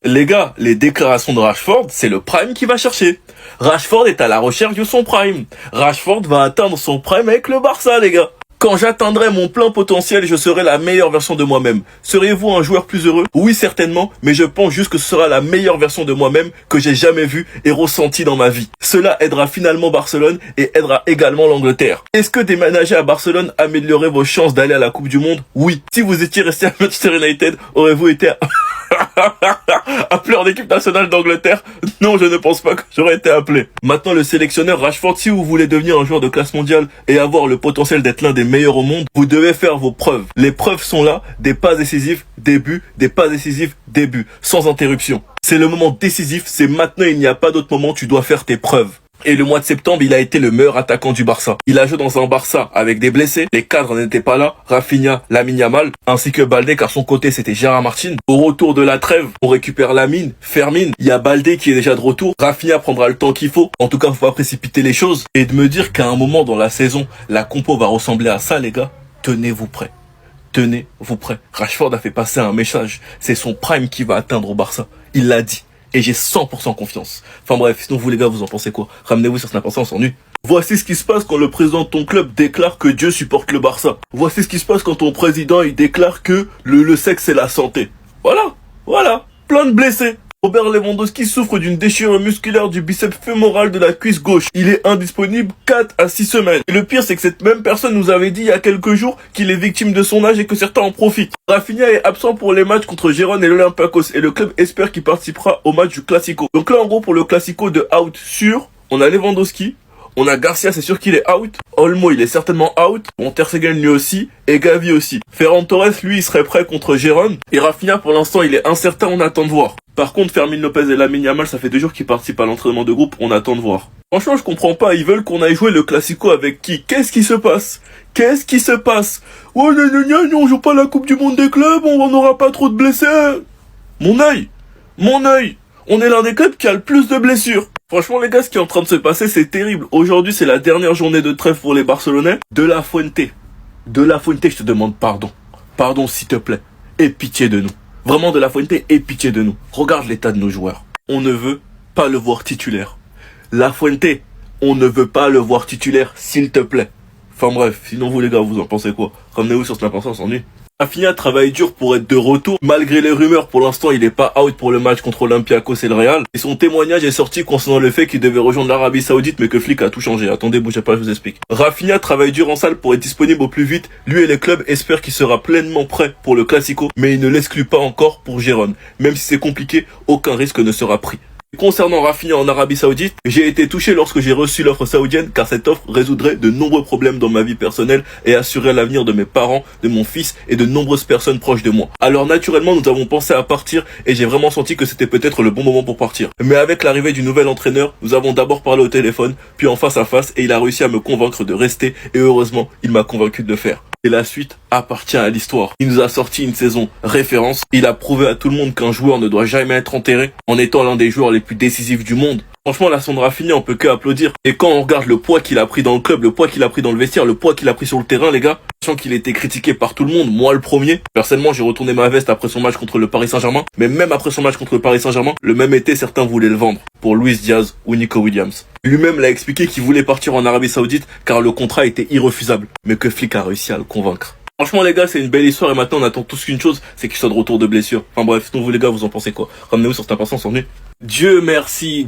Les gars, les déclarations de Rashford, c'est le prime qui va chercher. Rashford est à la recherche de son prime. Rashford va atteindre son prime avec le Barça, les gars. Quand j'atteindrai mon plein potentiel, je serai la meilleure version de moi-même. Seriez-vous un joueur plus heureux? Oui, certainement, mais je pense juste que ce sera la meilleure version de moi-même que j'ai jamais vue et ressentie dans ma vie. Cela aidera finalement Barcelone et aidera également l'Angleterre. Est-ce que déménager à Barcelone améliorerait vos chances d'aller à la Coupe du Monde? Oui. Si vous étiez resté à Manchester United, aurez-vous été appelé en équipe nationale d'Angleterre? Non, je ne pense pas que j'aurais été appelé. Maintenant, le sélectionneur Rashford, si vous voulez devenir un joueur de classe mondiale et avoir le potentiel d'être l'un des meilleurs au monde, vous devez faire vos preuves. Les preuves sont là, des passes décisives, des buts, des passes décisives, des buts, sans interruption. C'est le moment décisif, c'est maintenant, il n'y a pas d'autre moment, tu dois faire tes preuves. Et le mois de septembre, il a été le meilleur attaquant du Barça. Il a joué dans un Barça avec des blessés. Les cadres n'étaient pas là. Rafinha, Lamine Yamal, ainsi que Baldé, car son côté, c'était Gérard Martin. Au retour de la trêve, on récupère Lamine, Fermin. Il y a Baldé qui est déjà de retour. Rafinha prendra le temps qu'il faut. En tout cas, faut pas précipiter les choses. Et de me dire qu'à un moment dans la saison, la compo va ressembler à ça, les gars, tenez-vous prêts. Tenez-vous prêts. Rashford a fait passer un message. C'est son prime qui va atteindre au Barça. Il l'a dit. Et j'ai 100% confiance. Enfin bref, sinon vous les gars, vous en pensez quoi? Ramenez-vous sur Snap, on s'ennuie. Voici ce qui se passe quand le président de ton club déclare que Dieu supporte le Barça. Voici ce qui se passe quand ton président il déclare que le sexe c'est la santé. Voilà, plein de blessés. Robert Lewandowski souffre d'une déchirure musculaire du biceps fémoral de la cuisse gauche. Il est indisponible 4 à 6 semaines. Et le pire, c'est que cette même personne nous avait dit il y a quelques jours qu'il est victime de son âge et que certains en profitent. Rafinha est absent pour les matchs contre Gérone et l'Olympiakos et le club espère qu'il participera au match du Classico. Donc là, en gros, pour le Classico de out sûr, on a Lewandowski. On a Garcia, c'est sûr qu'il est out. Olmo, il est certainement out. Bon, Ter Stegen, lui aussi. Et Gavi aussi. Ferran Torres, lui, il serait prêt contre Gérone. Et Rafinha, pour l'instant, il est incertain, on attend de voir. Par contre, Fermin Lopez et Lamine Yamal, ça fait 2 jours qu'ils participent à l'entraînement de groupe, on attend de voir. Franchement, je comprends pas, ils veulent qu'on aille jouer le Classico avec qui? Qu'est-ce qui se passe? Oh, on joue pas la Coupe du Monde des clubs, on n'aura pas trop de blessés. Mon œil, on est l'un des clubs qui a le plus de blessures. Franchement, les gars, ce qui est en train de se passer, c'est terrible. Aujourd'hui, c'est la dernière journée de trêve pour les Barcelonais. De la Fuente, je te demande pardon. Pardon, s'il te plaît. Aie pitié de nous. Vraiment, De la Fuente, aie pitié de nous. Regarde l'état de nos joueurs. On ne veut pas le voir titulaire. La Fuente, on ne veut pas le voir titulaire, s'il te plaît. Enfin bref, sinon vous les gars, vous en pensez quoi? Ramenez-vous sur Snap, on s'ennuie. Rafinha travaille dur pour être de retour. Malgré les rumeurs, pour l'instant, il n'est pas out pour le match contre Olympiakos et le Real. Et son témoignage est sorti concernant le fait qu'il devait rejoindre l'Arabie Saoudite, mais que Flick a tout changé. Attendez, bougez pas, je vous explique. Rafinha travaille dur en salle pour être disponible au plus vite. Lui et les clubs espèrent qu'il sera pleinement prêt pour le Classico, mais il ne l'exclut pas encore pour Gérone. Même si c'est compliqué, aucun risque ne sera pris. Concernant Rafinha en Arabie Saoudite, j'ai été touché lorsque j'ai reçu l'offre saoudienne car cette offre résoudrait de nombreux problèmes dans ma vie personnelle et assurerait l'avenir de mes parents, de mon fils et de nombreuses personnes proches de moi. Alors naturellement, nous avons pensé à partir et j'ai vraiment senti que c'était peut-être le bon moment pour partir. Mais avec l'arrivée du nouvel entraîneur, nous avons d'abord parlé au téléphone, puis en face à face et il a réussi à me convaincre de rester et heureusement, il m'a convaincu de le faire. Et la suite appartient à l'histoire. Il nous a sorti une saison référence. Il a prouvé à tout le monde qu'un joueur ne doit jamais être enterré en étant l'un des joueurs les plus décisifs du monde. Franchement, la sonde Rafinha, on peut que applaudir. Et quand on regarde le poids qu'il a pris dans le club, le poids qu'il a pris dans le vestiaire, le poids qu'il a pris sur le terrain, les gars, sachant qu'il était critiqué par tout le monde, moi le premier. Personnellement, j'ai retourné ma veste après son match contre le Paris Saint-Germain. Mais même après son match contre le Paris Saint-Germain, le même été, certains voulaient le vendre pour Luis Diaz ou Nico Williams. Lui-même l'a expliqué qu'il voulait partir en Arabie Saoudite car le contrat était irrefusable. Mais que Flick a réussi à le convaincre. Franchement les gars, c'est une belle histoire et maintenant on attend tous qu'une chose, c'est qu'il soit de retour de blessure. Enfin bref, sinon vous les gars, vous en pensez quoi? Ramenez-vous sur cette on s'ennuie. Dieu merci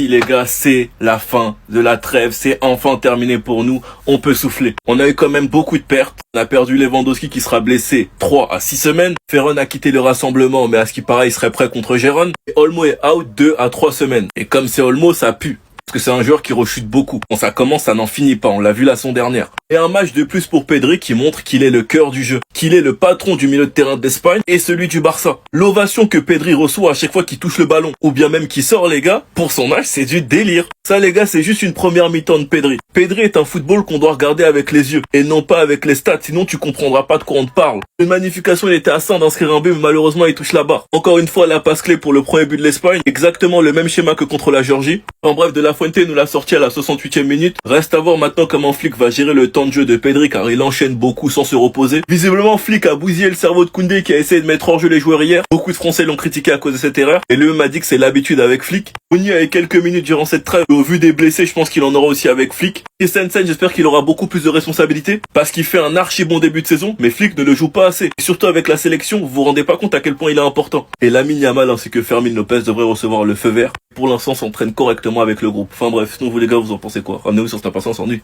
les gars, c'est la fin de la trêve, c'est enfin terminé pour nous, on peut souffler. On a eu quand même beaucoup de pertes, on a perdu Lewandowski qui sera blessé 3 à 6 semaines, Ferran a quitté le rassemblement mais à ce qui paraît il serait prêt contre Gérone, et Olmo est out 2 à 3 semaines. Et comme c'est Olmo, ça pue. Parce que c'est un joueur qui rechute beaucoup. Quand ça commence, ça n'en finit pas. On l'a vu la saison dernière. Et un match de plus pour Pedri qui montre qu'il est le cœur du jeu. Qu'il est le patron du milieu de terrain d'Espagne et celui du Barça. L'ovation que Pedri reçoit à chaque fois qu'il touche le ballon. Ou bien même qu'il sort, les gars. Pour son âge, c'est du délire. Ça, les gars, c'est juste une première mi-temps de Pedri. Pedri est un football qu'on doit regarder avec les yeux. Et non pas avec les stats. Sinon, tu comprendras pas de quoi on te parle. Une magnification, il était à 100 d'inscrire un but, mais malheureusement, il touche la barre. Encore une fois, la passe clé pour le premier but de l'Espagne. Exactement le même schéma que contre la Géorgie. En bref, De la Fuente nous l'a sorti à la 68e minute. Reste à voir maintenant comment Flick va gérer le temps de jeu de Pedri car il enchaîne beaucoup sans se reposer. Visiblement, Flick a bousillé le cerveau de Koundé qui a essayé de mettre hors jeu les joueurs hier. Beaucoup de Français l'ont critiqué à cause de cette erreur et lui m'a dit que c'est l'habitude avec Flick. Rooney a eu quelques minutes durant cette trêve. Au vu des blessés, je pense qu'il en aura aussi avec Flick. Christensen, j'espère qu'il aura beaucoup plus de responsabilités parce qu'il fait un archi bon début de saison, mais Flick ne le joue pas assez. Et surtout avec la sélection, vous vous rendez pas compte à quel point il est important. Et Lamine Yamal ainsi que Fermin Lopez devraient recevoir le feu vert. Pour l'instant, s'entraîne correctement avec le groupe. Enfin bref, sinon vous les gars, vous en pensez quoi? Ramenez-vous sur cette patience en nuit.